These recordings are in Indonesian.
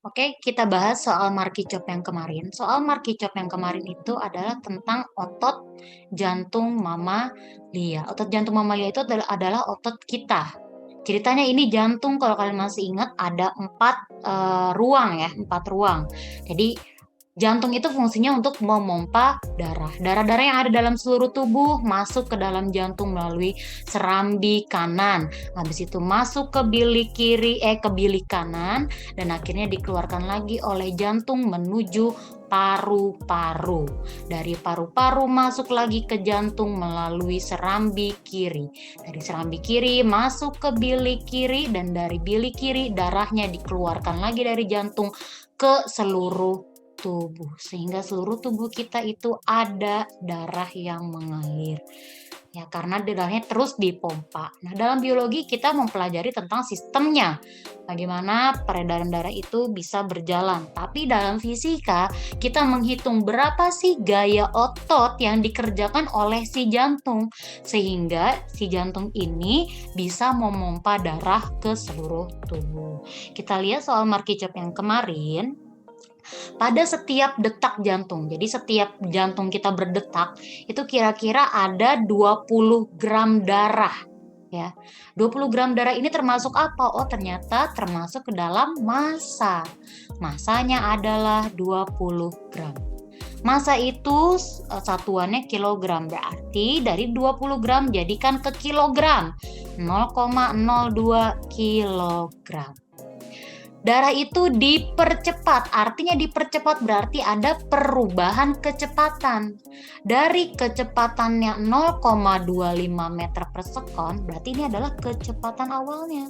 Oke, kita bahas soal Markicop yang kemarin. Soal Markicop yang kemarin itu adalah tentang otot jantung mamalia. Otot jantung mamalia itu adalah otot kita. Ceritanya ini jantung, kalau kalian masih ingat, ada empat ruang ya, empat ruang. Jadi jantung itu fungsinya untuk memompa darah. Darah-darah yang ada dalam seluruh tubuh masuk ke dalam jantung melalui serambi kanan. Habis itu masuk ke bilik kiri, ke bilik kanan, dan akhirnya dikeluarkan lagi oleh jantung menuju paru-paru. Dari paru-paru masuk lagi ke jantung melalui serambi kiri. Dari serambi kiri masuk ke bilik kiri, dan dari bilik kiri darahnya dikeluarkan lagi dari jantung ke seluruh tubuh, sehingga seluruh tubuh kita itu ada darah yang mengalir ya, karena darahnya terus dipompa. Nah, dalam biologi kita mempelajari tentang sistemnya, bagaimana peredaran darah itu bisa berjalan. Tapi dalam fisika kita menghitung berapa sih gaya otot yang dikerjakan oleh si jantung, sehingga si jantung ini bisa memompa darah ke seluruh tubuh. Kita lihat soal Markicop yang kemarin. Pada setiap detak jantung, jadi setiap jantung kita berdetak itu kira-kira ada 20 gram darah ya. 20 gram darah ini termasuk apa? Oh, ternyata termasuk ke dalam massa. Massanya adalah 20 gram. Massa itu satuannya kilogram, berarti dari 20 gram jadikan ke kilogram, 0,02 kilogram. Darah itu dipercepat, artinya dipercepat berarti ada perubahan kecepatan. Dari kecepatannya 0,25 meter per sekon, berarti ini adalah kecepatan awalnya.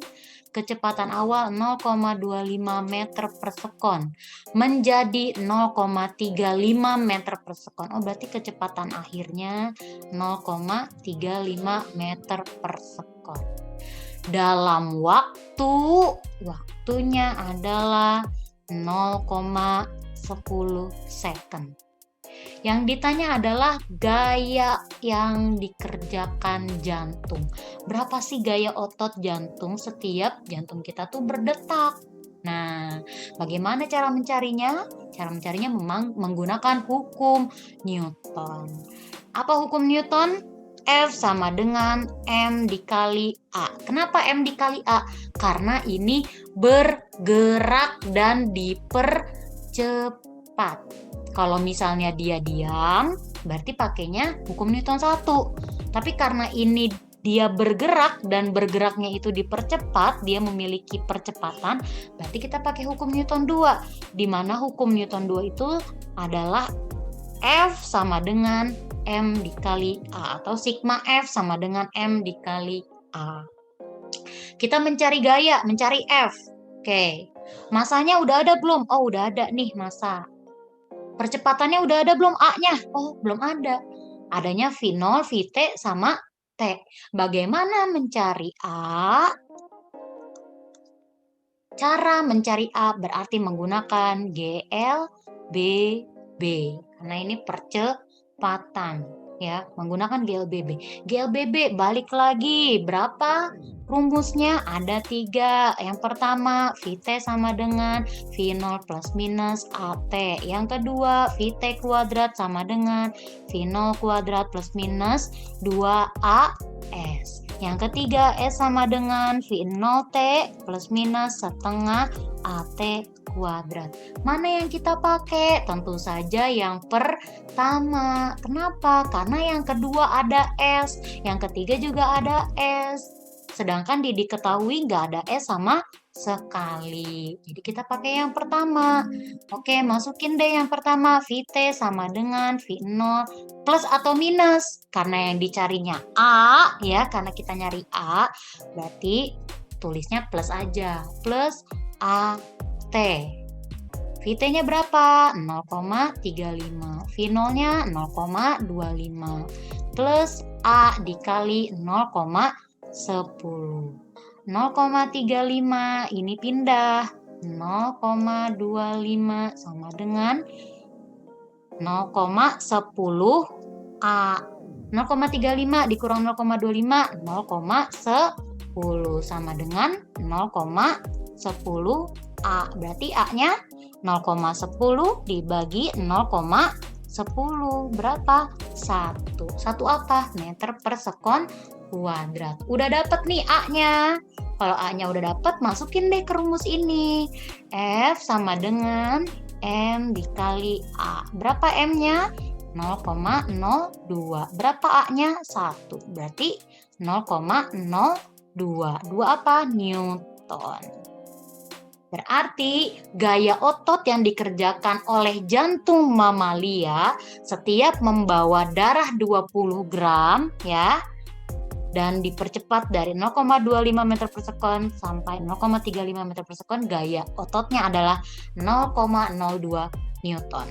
Kecepatan awal 0,25 meter per sekon menjadi 0,35 meter per sekon. Oh, berarti kecepatan akhirnya 0,35 meter per sekon. Dalam waktunya adalah 0,10 second. Yang ditanya adalah gaya yang dikerjakan jantung. Berapa sih gaya otot jantung setiap jantung kita tuh berdetak? Nah, bagaimana cara mencarinya? Cara mencarinya memang menggunakan hukum Newton. Apa hukum Newton? F sama dengan M dikali A. Kenapa M dikali A? Karena ini bergerak dan dipercepat. Kalau misalnya dia diam, berarti pakainya hukum Newton 1. Tapi karena ini dia bergerak dan bergeraknya itu dipercepat, dia memiliki percepatan, berarti kita pakai hukum Newton 2. Di mana hukum Newton 2 itu adalah F sama dengan M dikali A, atau sigma F sama dengan M dikali A. Kita mencari gaya, mencari F. Oke. Masanya udah ada belum? Oh, udah ada nih massa. Percepatannya udah ada belum A-nya? Oh, belum ada. Adanya V0, Vt sama T. Bagaimana mencari A? Cara mencari A berarti menggunakan GLBB. Karena ini percepatan ya, menggunakan GLBB. GLBB balik lagi, berapa rumusnya? Ada 3. Yang pertama, Vt sama dengan V0 plus minus AT. Yang kedua, Vt kuadrat sama dengan V0 kuadrat plus minus 2AS. Yang ketiga, S sama dengan V0T plus minus setengah AT kuadrat. Mana yang kita pakai? Tentu saja yang pertama. Kenapa? Karena yang kedua ada S, yang ketiga juga ada S. Sedangkan diketahui nggak ada S sama sekali. Jadi kita pakai yang pertama. Oke, masukin deh yang pertama. Vt sama dengan V0 plus atau minus. Karena yang dicarinya A ya, karena kita nyari A, berarti tulisnya plus aja. Plus AT. Vt-nya berapa? 0,35. V0-nya 0,25. Plus A dikali 0,10. 0,35 ini pindah, 0,25 sama dengan 0,10 A. 0,35 dikurang 0,25, 0,10 sama dengan 0,10 A. Berarti A-nya 0,10 dibagi 0,10. Berapa? 1. 1 apa? Meter per sekon kuadrat. Udah dapet nih A-nya. Kalau A-nya udah dapet, masukin deh ke rumus ini. F sama dengan M dikali A. Berapa M-nya? 0,02. Berapa A-nya? 1. Berarti 0,02. 2 apa? Newton. Berarti gaya otot yang dikerjakan oleh jantung mamalia setiap membawa darah 20 gram ya, dan dipercepat dari 0,25 meter per sekon sampai 0,35 meter per sekon, gaya ototnya adalah 0,02 Newton.